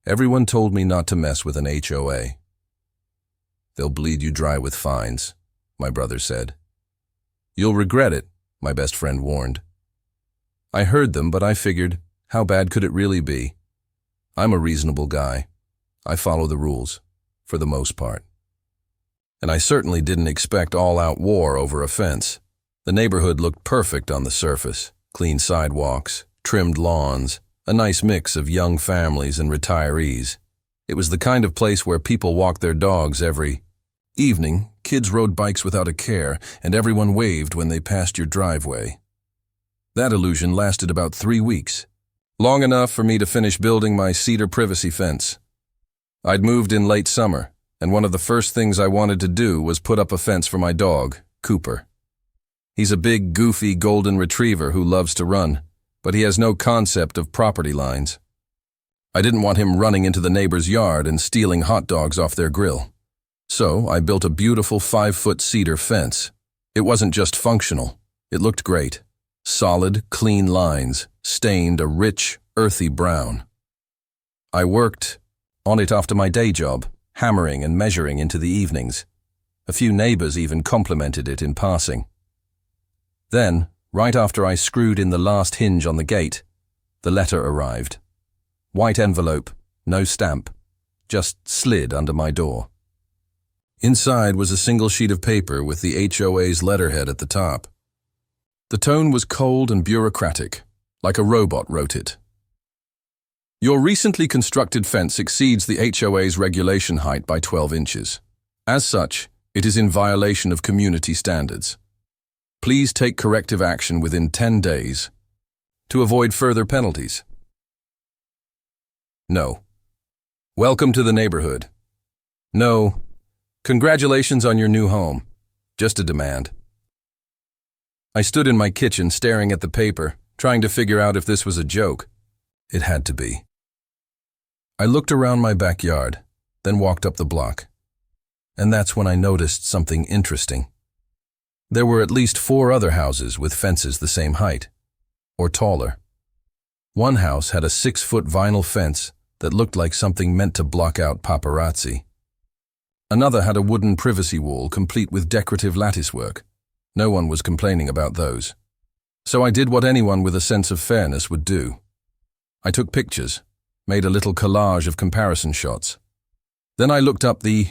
Everyone told me not to mess with an HOA. They'll bleed you dry with fines, my brother said. You'll regret it, my best friend warned. I heard them, but I figured, how bad could it really be? I'm a reasonable guy. I follow the rules, for the most part. And I certainly didn't expect all-out war over a fence. The neighborhood looked perfect on the surface. Clean sidewalks, trimmed lawns, a nice mix of young families and retirees. It was the kind of place where people walked their dogs every evening, kids rode bikes without a care, and everyone waved when they passed your driveway. That illusion lasted about 3 weeks, long enough for me to finish building my cedar privacy fence. I'd moved in late summer, and one of the first things I wanted to do was put up a fence for my dog, Cooper. He's a big, goofy golden retriever who loves to run, but he has no concept of property lines. I didn't want him running into the neighbor's yard and stealing hot dogs off their grill. So I built a beautiful 5-foot cedar fence. It wasn't just functional. It looked great. Solid, clean lines, stained a rich, earthy brown. I worked on it after my day job, hammering and measuring into the evenings. A few neighbors even complimented it in passing. Then, right after I screwed in the last hinge on the gate, the letter arrived. White envelope, no stamp, just slid under my door. Inside was a single sheet of paper with the HOA's letterhead at the top. The tone was cold and bureaucratic, like a robot wrote it. Your recently constructed fence exceeds the HOA's regulation height by 12 inches. As such, it is in violation of community standards. Please take corrective action within 10 days to avoid further penalties. No. Welcome to the neighborhood. No. Congratulations on your new home. Just a demand. I stood in my kitchen staring at the paper, trying to figure out if this was a joke. It had to be. I looked around my backyard, then walked up the block. And that's when I noticed something interesting. There were at least 4 other houses with fences the same height, or taller. One house had a 6-foot vinyl fence that looked like something meant to block out paparazzi. Another had a wooden privacy wall complete with decorative lattice work. No one was complaining about those. So I did what anyone with a sense of fairness would do. I took pictures, made a little collage of comparison shots. Then I looked up the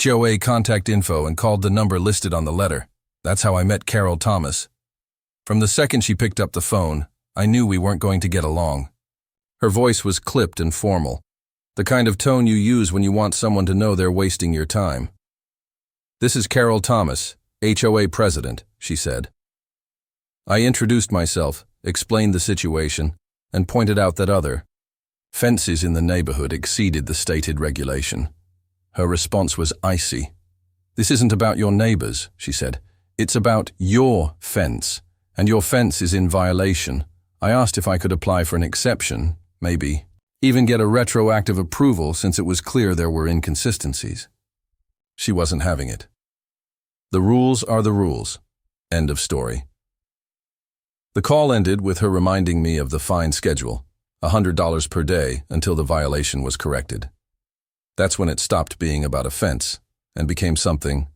HOA contact info and called the number listed on the letter. That's how I met Carol Thomas. From the second she picked up the phone, I knew we weren't going to get along. Her voice was clipped and formal, the kind of tone you use when you want someone to know they're wasting your time. This is Carol Thomas, HOA president, she said. I introduced myself, explained the situation, and pointed out that other fences in the neighborhood exceeded the stated regulation. Her response was icy. This isn't about your neighbors, she said. It's about your fence, and your fence is in violation. I asked if I could apply for an exception, maybe even get a retroactive approval since it was clear there were inconsistencies. She wasn't having it. The rules are the rules. End of story. The call ended with her reminding me of the fine schedule, $100 per day until the violation was corrected. That's when it stopped being about a fence and became something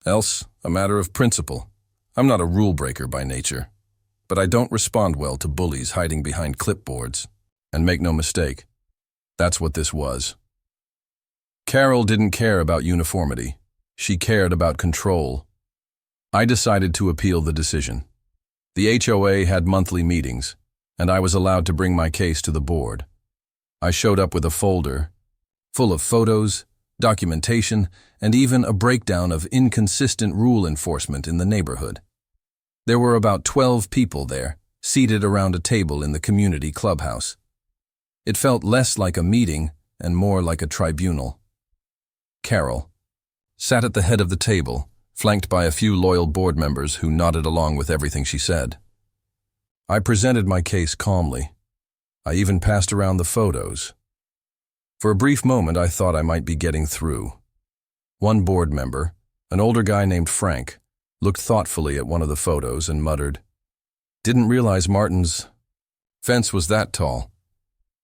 else, a matter of principle. I'm not a rule breaker by nature, but I don't respond well to bullies hiding behind clipboards. And make no mistake, that's what this was. Carol didn't care about uniformity. She cared about control. I decided to appeal the decision. The HOA had monthly meetings, and I was allowed to bring my case to the board. I showed up with a folder full of photos, documentation, and even a breakdown of inconsistent rule enforcement in the neighborhood. There were about 12 people there, seated around a table in the community clubhouse. It felt less like a meeting and more like a tribunal. Carol sat at the head of the table, flanked by a few loyal board members who nodded along with everything she said. I presented my case calmly. I even passed around the photos. For a brief moment, I thought I might be getting through. One board member, an older guy named Frank, looked thoughtfully at one of the photos and muttered, "Didn't realize Martin's fence was that tall."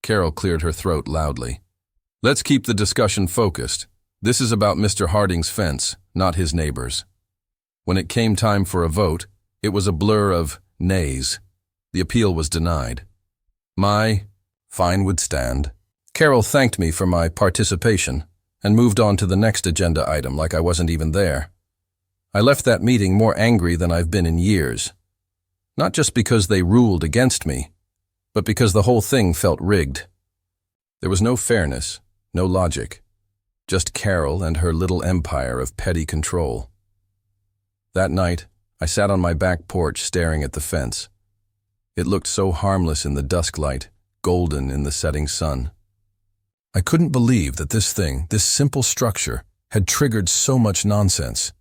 Carol cleared her throat loudly. Let's keep the discussion focused. This is about Mr. Harding's fence, not his neighbors. When it came time for a vote, it was a blur of nays. The appeal was denied. My fine would stand. Carol thanked me for my participation and moved on to the next agenda item like I wasn't even there. I left that meeting more angry than I've been in years. Not just because they ruled against me, but because the whole thing felt rigged. There was no fairness, no logic, just Carol and her little empire of petty control. That night, I sat on my back porch staring at the fence. It looked so harmless in the dusk light, golden in the setting sun. I couldn't believe that this thing, this simple structure, had triggered so much nonsense.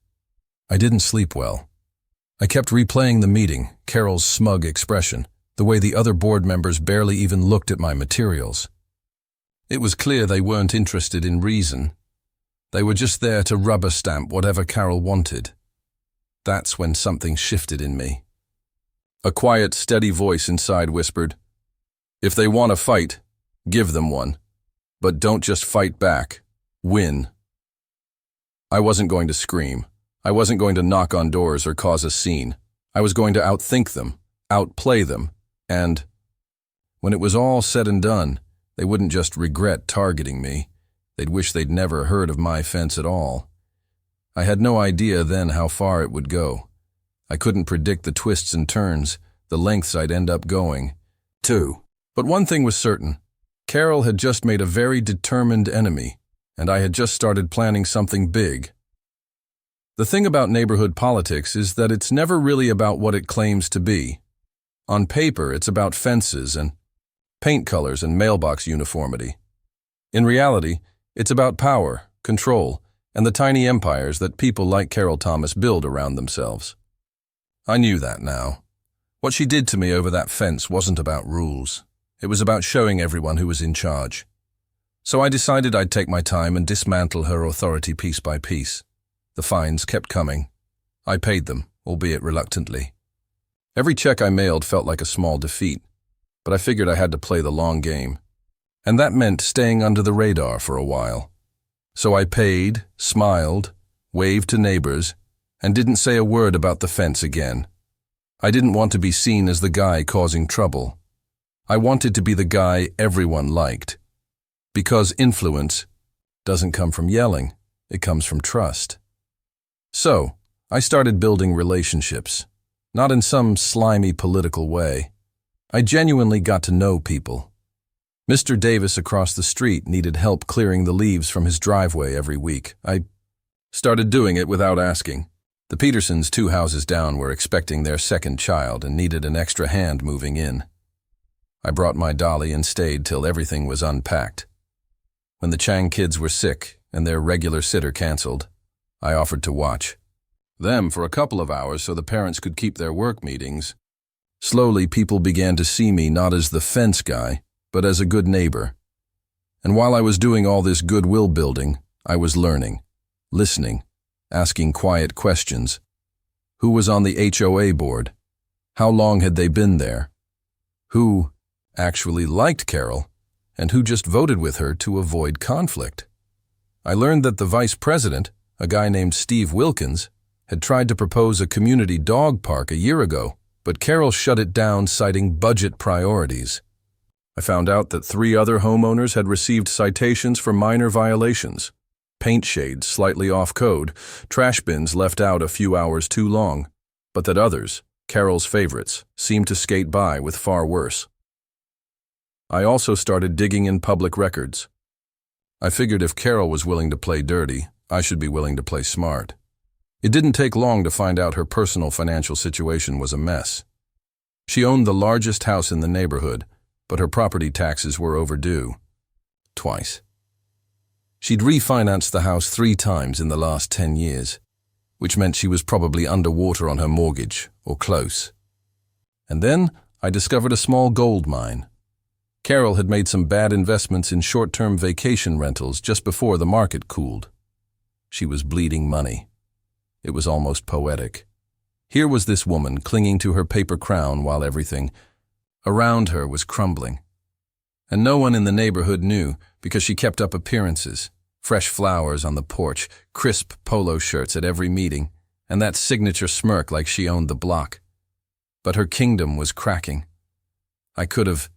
I didn't sleep well. I kept replaying the meeting, Carol's smug expression, the way the other board members barely even looked at my materials. It was clear they weren't interested in reason. They were just there to rubber stamp whatever Carol wanted. That's when something shifted in me. A quiet, steady voice inside whispered, "If they want a fight, give them one. But don't just fight back. Win." I wasn't going to scream. I wasn't going to knock on doors or cause a scene. I was going to outthink them, outplay them, and when it was all said and done, they wouldn't just regret targeting me. They'd wish they'd never heard of my fence at all. I had no idea then how far it would go. I couldn't predict the twists and turns, the lengths I'd end up going, too. But one thing was certain. Carol had just made a very determined enemy, and I had just started planning something big. The thing about neighborhood politics is that it's never really about what it claims to be. On paper, it's about fences and paint colors and mailbox uniformity. In reality, it's about power, control, and the tiny empires that people like Carol Thomas build around themselves. I knew that now. What she did to me over that fence wasn't about rules. It was about showing everyone who was in charge. So I decided I'd take my time and dismantle her authority piece by piece. The fines kept coming. I paid them, albeit reluctantly. Every check I mailed felt like a small defeat, but I figured I had to play the long game. And that meant staying under the radar for a while. So I paid, smiled, waved to neighbors, and didn't say a word about the fence again. I didn't want to be seen as the guy causing trouble. I wanted to be the guy everyone liked. Because influence doesn't come from yelling, it comes from trust. So, I started building relationships, not in some slimy political way. I genuinely got to know people. Mr. Davis across the street needed help clearing the leaves from his driveway every week. I started doing it without asking. The Petersons, 2 houses down, were expecting their second child and needed an extra hand moving in. I brought my dolly and stayed till everything was unpacked. When the Chang kids were sick and their regular sitter canceled, I offered to watch them for a couple of hours so the parents could keep their work meetings. Slowly, people began to see me not as the fence guy, but as a good neighbor. And while I was doing all this goodwill building, I was learning, listening, asking quiet questions. Who was on the HOA board? How long had they been there? Who actually liked Carol, and who just voted with her to avoid conflict? I learned that the vice president, a guy named Steve Wilkins, had tried to propose a community dog park a year ago, but Carol shut it down citing budget priorities. I found out that 3 other homeowners had received citations for minor violations. Paint shades slightly off code, trash bins left out a few hours too long, but that others, Carol's favorites, seemed to skate by with far worse. I also started digging in public records. I figured if Carol was willing to play dirty, I should be willing to play smart. It didn't take long to find out her personal financial situation was a mess. She owned the largest house in the neighborhood, but her property taxes were overdue. Twice. She'd refinanced the house 3 times in the last 10 years, which meant she was probably underwater on her mortgage, or close. And then I discovered a small gold mine. Carol had made some bad investments in short-term vacation rentals just before the market cooled. She was bleeding money. It was almost poetic. Here was this woman clinging to her paper crown while everything around her was crumbling. and no one in the neighborhood knew because she kept up appearances. Fresh flowers on the porch, crisp polo shirts at every meeting, and that signature smirk like she owned the block. But her kingdom was cracking. I could have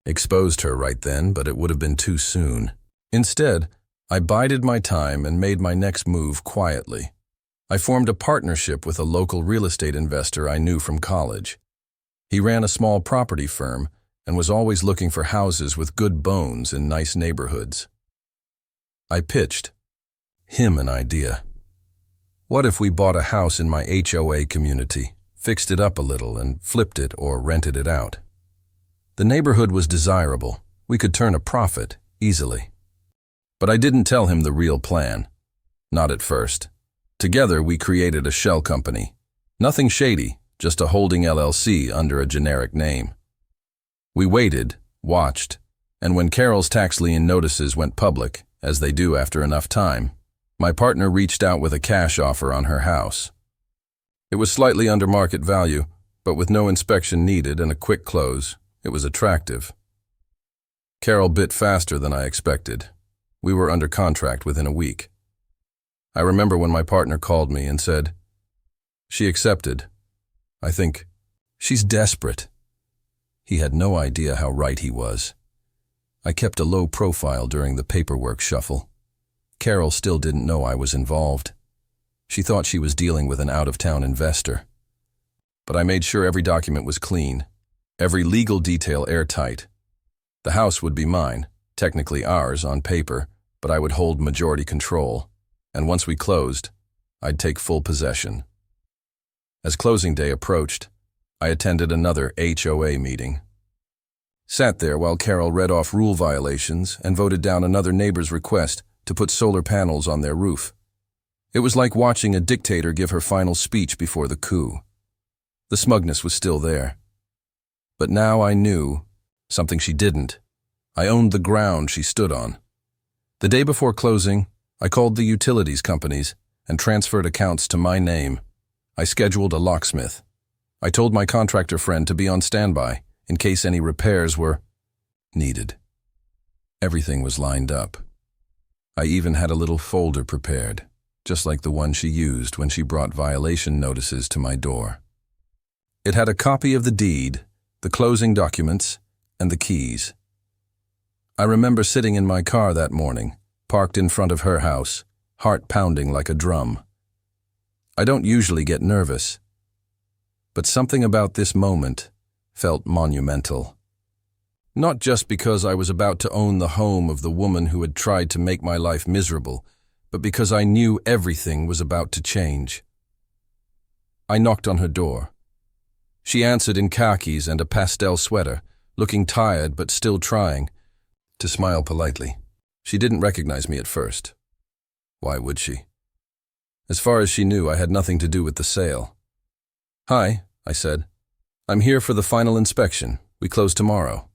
exposed her right then, but it would have been too soon. Instead, I bided my time and made my next move quietly. I formed a partnership with a local real estate investor I knew from college. He ran a small property firm and was always looking for houses with good bones in nice neighborhoods. I pitched him an idea. What if we bought a house in my HOA community, fixed it up a little, and flipped it or rented it out? The neighborhood was desirable. We could turn a profit easily. But I didn't tell him the real plan. Not at first. Together, we created a shell company. Nothing shady, just a holding LLC under a generic name. We waited, watched, and when Carol's tax lien notices went public, as they do after enough time, my partner reached out with a cash offer on her house. It was slightly under market value, but with no inspection needed and a quick close, it was attractive. Carol bit faster than I expected. We were under contract within a week. I remember when my partner called me and said, "She accepted. I think she's desperate." He had no idea how right he was. I kept a low profile during the paperwork shuffle. Carol still didn't know I was involved. She thought she was dealing with an out-of-town investor. But I made sure every document was clean, every legal detail airtight. The house would be mine, technically ours on paper, but I would hold majority control, and once we closed, I'd take full possession. As closing day approached, I attended another HOA meeting. Sat there while Carol read off rule violations and voted down another neighbor's request to put solar panels on their roof. It was like watching a dictator give her final speech before the coup. The smugness was still there. But now I knew something she didn't. I owned the ground she stood on. The day before closing, I called the utilities companies and transferred accounts to my name. I scheduled a locksmith. I told my contractor friend to be on standby in case any repairs were needed. Everything was lined up. I even had a little folder prepared, just like the one she used when she brought violation notices to my door. It had a copy of the deed, the closing documents, and the keys. I remember sitting in my car that morning, parked in front of her house, heart pounding like a drum. I don't usually get nervous, but something about this moment felt monumental. Not just because I was about to own the home of the woman who had tried to make my life miserable, but because I knew everything was about to change. I knocked on her door. She answered in khakis and a pastel sweater, looking tired but still trying to smile politely. She didn't recognize me at first. Why would she? As far as she knew, I had nothing to do with the sale. "Hi," I said. "I'm here for the final inspection. We close tomorrow."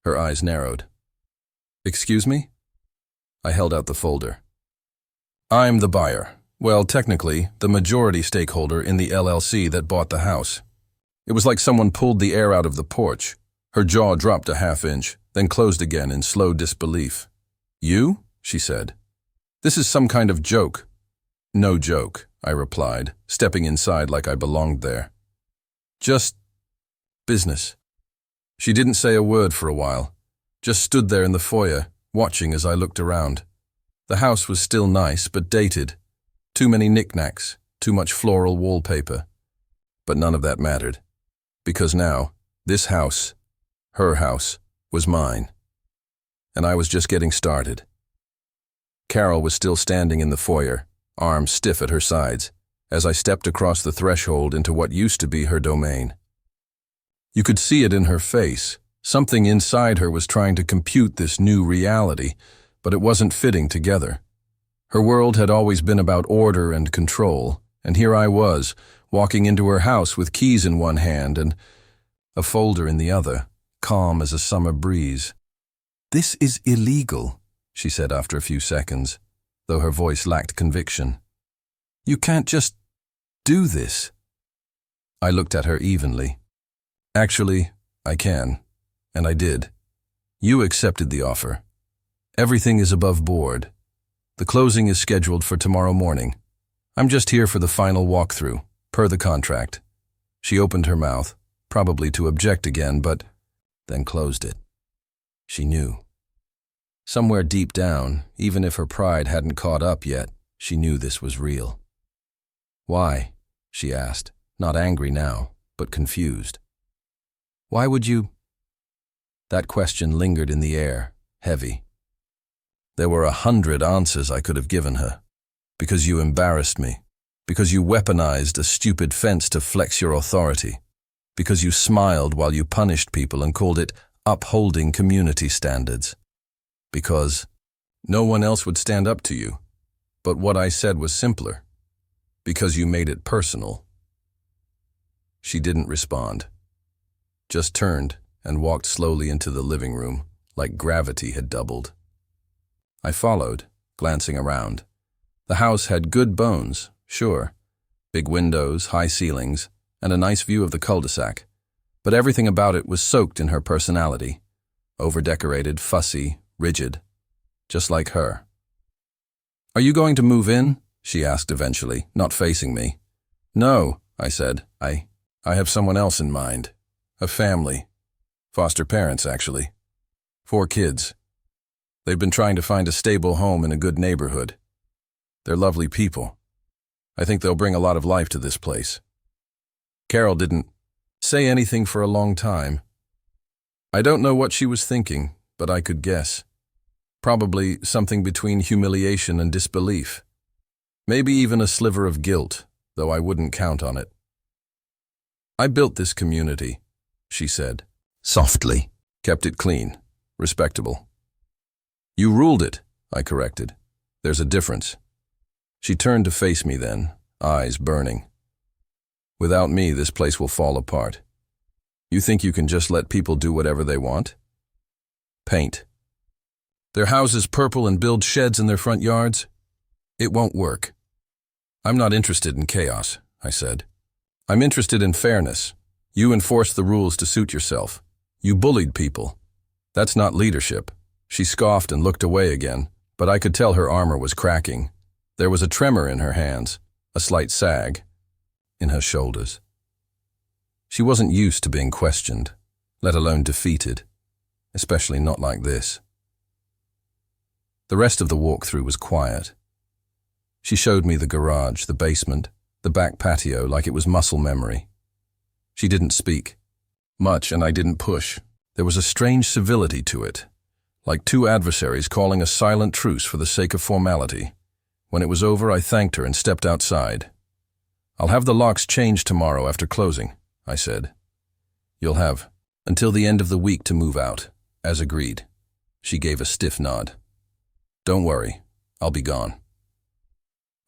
Her eyes narrowed. "Excuse me?" I held out the folder. "I'm the buyer. Well, technically, the majority stakeholder in the LLC that bought the house." It was like someone pulled the air out of the porch. Her jaw dropped a half-inch, then closed again in slow disbelief. "You?" she said. "This is some kind of joke." "No joke," I replied, stepping inside like I belonged there. "Just business." She didn't say a word for a while, just stood there in the foyer, watching as I looked around. The house was still nice, but dated. Too many knickknacks, too much floral wallpaper. But none of that mattered, because now, this house, her house, was mine. And I was just getting started. Carol was still standing in the foyer, arms stiff at her sides, as I stepped across the threshold into what used to be her domain. You could see it in her face. Something inside her was trying to compute this new reality, but it wasn't fitting together. Her world had always been about order and control, and here I was, walking into her house with keys in one hand and a folder in the other, calm as a summer breeze. "This is illegal," she said after a few seconds, though her voice lacked conviction. "You can't just do this." I looked at her evenly. "Actually, I can, and I did. You accepted the offer. Everything is above board. The closing is scheduled for tomorrow morning. I'm just here for the final walkthrough, per the contract. She opened her mouth, probably to object again, but then closed it. She knew. Somewhere deep down, even if her pride hadn't caught up yet, she knew this was real. Why? She asked, not angry now, but confused. Why would you? That question lingered in the air, heavy. There were 100 answers I could have given her. Because you embarrassed me. Because you weaponized a stupid fence to flex your authority. Because you smiled while you punished people and called it upholding community standards. Because no one else would stand up to you. But what I said was simpler. Because you made it personal. She didn't respond. Just turned and walked slowly into the living room, like gravity had doubled. I followed, glancing around. The house had good bones, sure. Big windows, high ceilings, and a nice view of the cul-de-sac. But everything about it was soaked in her personality. Over-decorated, fussy, rigid. Just like her. Are you going to move in? She asked eventually, not facing me. No, I said. I have someone else in mind. A family. Foster parents, actually. 4 kids. They've been trying to find a stable home in a good neighborhood. They're lovely people. I think they'll bring a lot of life to this place. Carol didn't say anything for a long time. I don't know what she was thinking, but I could guess. Probably something between humiliation and disbelief. Maybe even a sliver of guilt, though I wouldn't count on it. I built this community, she said, softly. Kept it clean, respectable. You ruled it, I corrected. There's a difference. She turned to face me then, eyes burning. Without me, this place will fall apart. You think you can just let people do whatever they want? Paint their houses purple and build sheds in their front yards? It won't work. I'm not interested in chaos, I said. I'm interested in fairness. You enforced the rules to suit yourself. You bullied people. That's not leadership. She scoffed and looked away again, but I could tell her armor was cracking. There was a tremor in her hands, a slight sag in her shoulders. She wasn't used to being questioned, let alone defeated, especially not like this. The rest of the walkthrough was quiet. She showed me the garage, the basement, the back patio like it was muscle memory. She didn't speak much, and I didn't push. There was a strange civility to it, like 2 adversaries calling a silent truce for the sake of formality. When it was over, I thanked her and stepped outside. I'll have the locks changed tomorrow after closing, I said. You'll have until the end of the week to move out, as agreed. She gave a stiff nod. Don't worry, I'll be gone.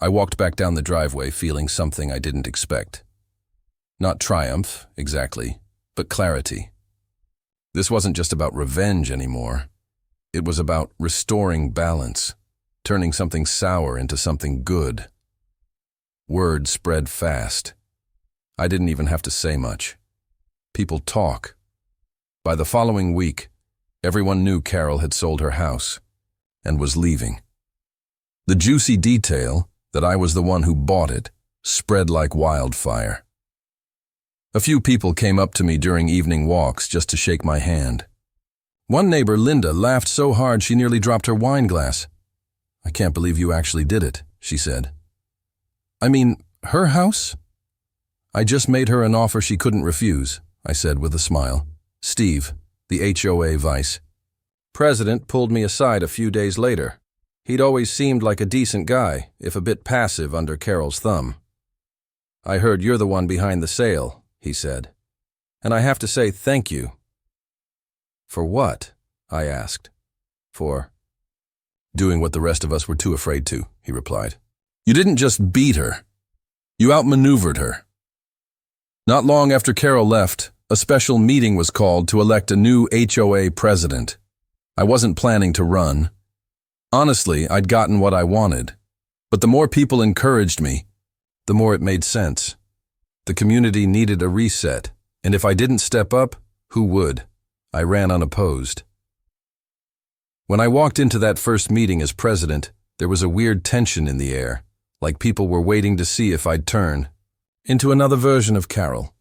I walked back down the driveway feeling something I didn't expect. Not triumph, exactly, but clarity. This wasn't just about revenge anymore. It was about restoring balance, turning something sour into something good. Word spread fast. I didn't even have to say much. People talk. By the following week, everyone knew Carol had sold her house and was leaving. The juicy detail that I was the one who bought it spread like wildfire. A few people came up to me during evening walks just to shake my hand. One neighbor, Linda, laughed so hard she nearly dropped her wine glass. I can't believe you actually did it, she said. I mean, her house? I just made her an offer she couldn't refuse, I said with a smile. Steve, the HOA vice president, pulled me aside a few days later. He'd always seemed like a decent guy, if a bit passive under Carol's thumb. I heard you're the one behind the sale, he said. And I have to say thank you. For what? I asked. For doing what the rest of us were too afraid to, he replied. You didn't just beat her. You outmaneuvered her. Not long after Carol left, a special meeting was called to elect a new HOA president. I wasn't planning to run. Honestly, I'd gotten what I wanted. But the more people encouraged me, the more it made sense. The community needed a reset, and if I didn't step up, who would? I ran unopposed. When I walked into that first meeting as president, there was a weird tension in the air, like people were waiting to see if I'd turn into another version of Carol.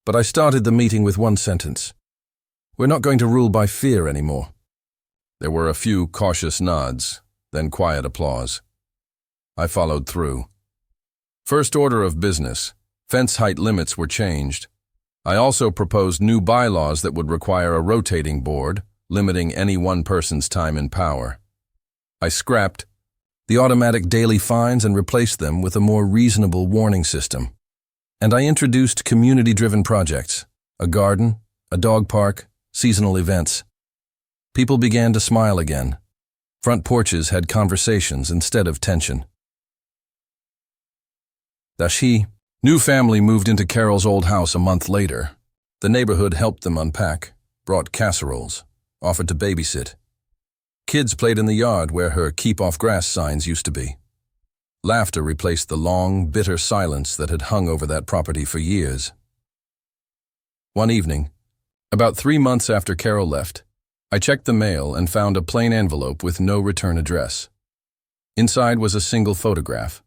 But I started the meeting with one sentence. We're not going to rule by fear anymore. There were a few cautious nods, then quiet applause. I followed through. First order of business, fence height limits were changed. I also proposed new bylaws that would require a rotating board, limiting any one person's time in power. I scrapped the automatic daily fines and replaced them with a more reasonable warning system. And I introduced community-driven projects, a garden, a dog park, seasonal events. People began to smile again. Front porches had conversations instead of tension. The new family moved into Carol's old house a month later. The neighborhood helped them unpack, brought casseroles, offered to babysit. Kids played in the yard where her keep-off-grass signs used to be. Laughter replaced the long, bitter silence that had hung over that property for years. One evening, about 3 months after Carol left, I checked the mail and found a plain envelope with no return address. Inside was a single photograph,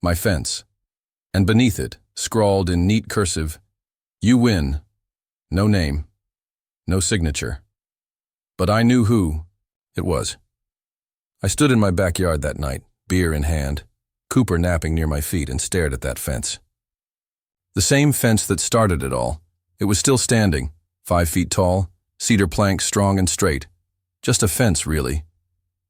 my fence, and beneath it, scrawled in neat cursive, "You win." No name, no signature. But I knew who it was. I stood in my backyard that night, beer in hand, Cooper napping near my feet, and stared at that fence. The same fence that started it all. It was still standing, 5 feet tall, cedar planks strong and straight. Just a fence, really,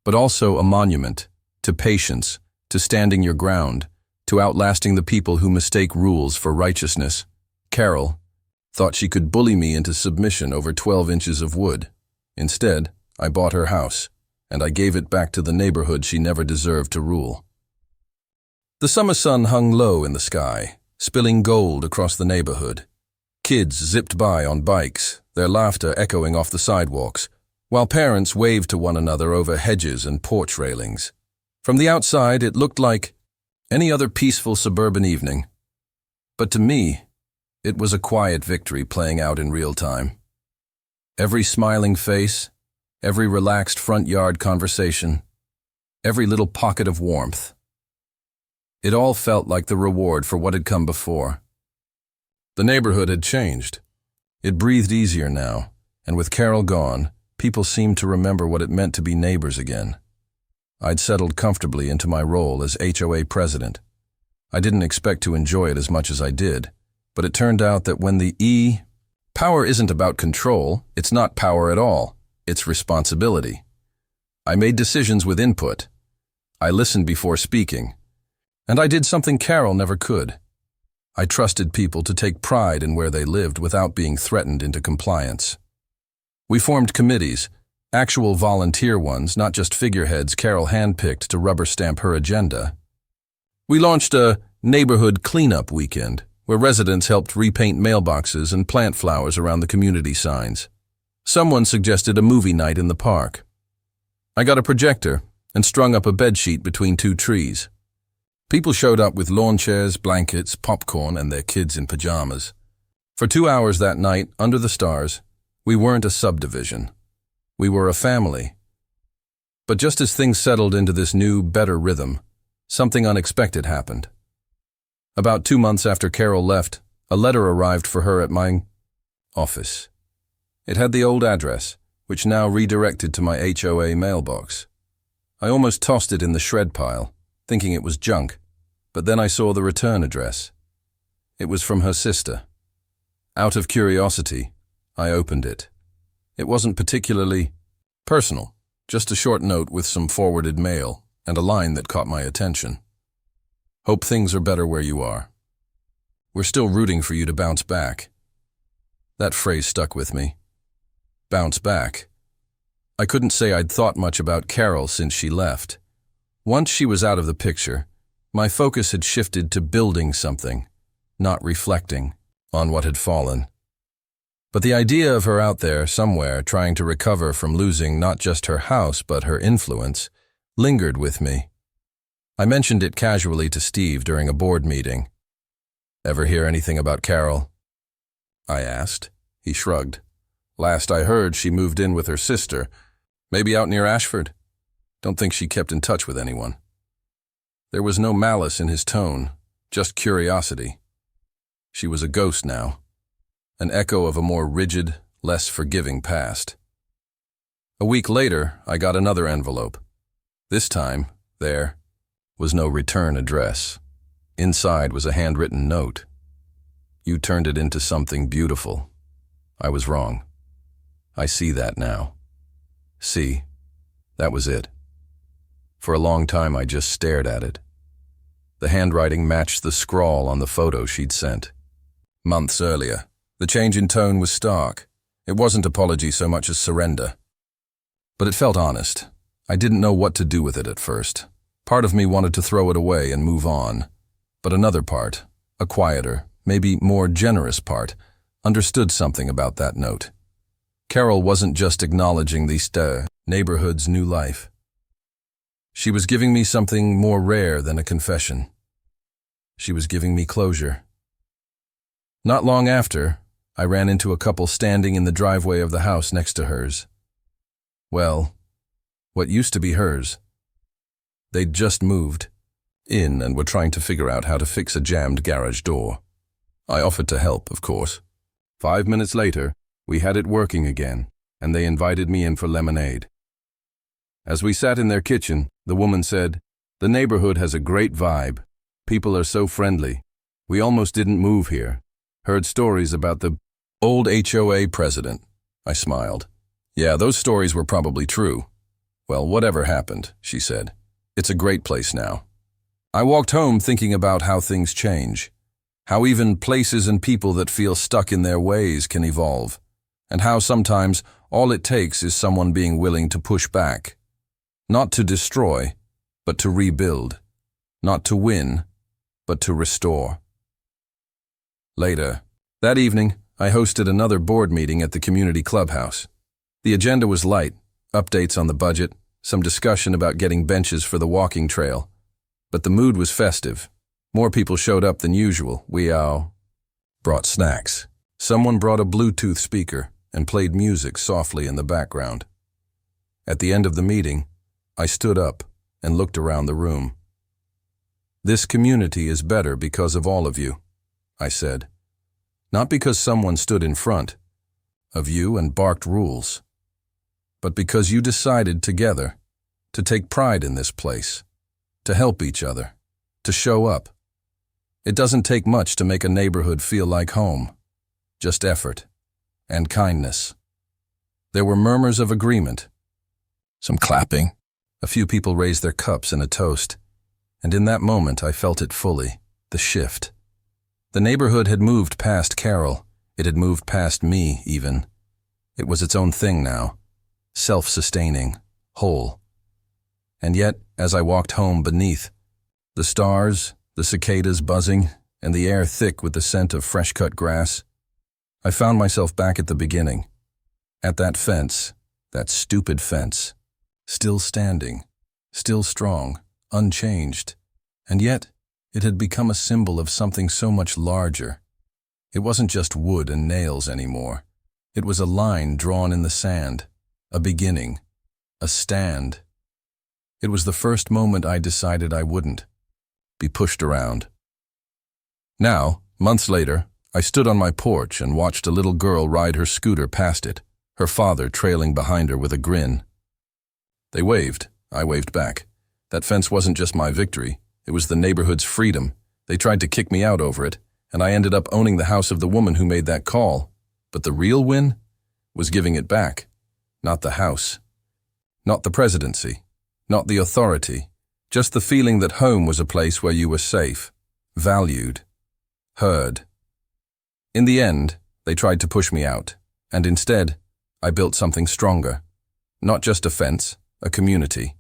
but also a monument to patience, to standing your ground, to outlasting the people who mistake rules for righteousness. Carol thought she could bully me into submission over 12 inches of wood. Instead, I bought her house, and I gave it back to the neighborhood she never deserved to rule. The summer sun hung low in the sky, spilling gold across the neighborhood. Kids zipped by on bikes, their laughter echoing off the sidewalks, while parents waved to one another over hedges and porch railings. From the outside, it looked like any other peaceful suburban evening. But to me, it was a quiet victory playing out in real time. Every smiling face, every relaxed front yard conversation, every little pocket of warmth. It all felt like the reward for what had come before. The neighborhood had changed. It breathed easier now, and with Carol gone, people seemed to remember what it meant to be neighbors again. I'd settled comfortably into my role as HOA president. I didn't expect to enjoy it as much as I did, but it turned out that when power isn't about control, it's not power at all, it's responsibility. I made decisions with input. I listened before speaking. And I did something Carol never could. I trusted people to take pride in where they lived without being threatened into compliance. We formed committees, actual volunteer ones, not just figureheads Carol handpicked to rubber stamp her agenda. We launched a neighborhood cleanup weekend, where residents helped repaint mailboxes and plant flowers around the community signs. Someone suggested a movie night in the park. I got a projector and strung up a bedsheet between 2 trees. People showed up with lawn chairs, blankets, popcorn, and their kids in pajamas. For 2 hours that night, under the stars, we weren't a subdivision. We were a family. But just as things settled into this new, better rhythm, something unexpected happened. About 2 months after Carol left, a letter arrived for her at my office. It had the old address, which now redirected to my HOA mailbox. I almost tossed it in the shred pile, thinking it was junk, but then I saw the return address. It was from her sister. Out of curiosity, I opened it. It wasn't particularly personal, just a short note with some forwarded mail and a line that caught my attention. Hope things are better where you are. We're still rooting for you to bounce back. That phrase stuck with me. Bounce back. I couldn't say I'd thought much about Carol since she left. Once she was out of the picture, my focus had shifted to building something, not reflecting on what had fallen. But the idea of her out there somewhere trying to recover from losing not just her house but her influence lingered with me. I mentioned it casually to Steve during a board meeting. "Ever hear anything about Carol?" I asked. He shrugged. "Last I heard, she moved in with her sister, Maybe out near Ashford. Don't think she kept in touch with anyone. There was no malice in his tone, just curiosity. She was a ghost now, an echo of a more rigid, less forgiving past. A week later, I got another envelope. This time, there was no return address. Inside was a handwritten note. You turned it into something beautiful. I was wrong. I see that now. See, that was it. For a long time, I just stared at it. The handwriting matched the scrawl on the photo she'd sent. Months earlier, the change in tone was stark. It wasn't apology so much as surrender. But it felt honest. I didn't know what to do with it at first. Part of me wanted to throw it away and move on. But another part, a quieter, maybe more generous part, understood something about that note. Carol wasn't just acknowledging the neighborhood's new life. She was giving me something more rare than a confession. She was giving me closure. Not long after, I ran into a couple standing in the driveway of the house next to hers. Well, what used to be hers. They'd just moved in and were trying to figure out how to fix a jammed garage door. I offered to help, of course. 5 minutes later, we had it working again, and they invited me in for lemonade. As we sat in their kitchen, the woman said, "The neighborhood has a great vibe. People are so friendly. We almost didn't move here. Heard stories about the old HOA president." I smiled. Yeah, those stories were probably true. Well, whatever happened, she said. It's a great place now. I walked home thinking about how things change, how even places and people that feel stuck in their ways can evolve, and how sometimes all it takes is someone being willing to push back. Not to destroy, but to rebuild. Not to win, but to restore. Later, that evening, I hosted another board meeting at the community clubhouse. The agenda was light, updates on the budget, some discussion about getting benches for the walking trail. But the mood was festive. More people showed up than usual. We brought snacks. Someone brought a Bluetooth speaker and played music softly in the background. At the end of the meeting, I stood up and looked around the room. This community is better because of all of you, I said. Not because someone stood in front of you and barked rules, but because you decided together to take pride in this place, to help each other, to show up. It doesn't take much to make a neighborhood feel like home, just effort and kindness. There were murmurs of agreement, some clapping. A few people raised their cups in a toast, and in that moment I felt it fully, the shift. The neighborhood had moved past Carol. It had moved past me, even. It was its own thing now, self-sustaining, whole. And yet, as I walked home beneath, the stars, the cicadas buzzing, and the air thick with the scent of fresh-cut grass, I found myself back at the beginning, at that fence, that stupid fence, still standing, still strong, unchanged, and yet it had become a symbol of something so much larger. It wasn't just wood and nails anymore. It was a line drawn in the sand, a beginning, a stand. It was the first moment I decided I wouldn't be pushed around. Now, months later, I stood on my porch and watched a little girl ride her scooter past it, her father trailing behind her with a grin. They waved. I waved back. That fence wasn't just my victory. It was the neighborhood's freedom. They tried to kick me out over it, and I ended up owning the house of the woman who made that call. But the real win was giving it back. Not the house. Not the presidency. Not the authority. Just the feeling that home was a place where you were safe, valued, heard. In the end, they tried to push me out, and instead, I built something stronger. Not just a fence, a community.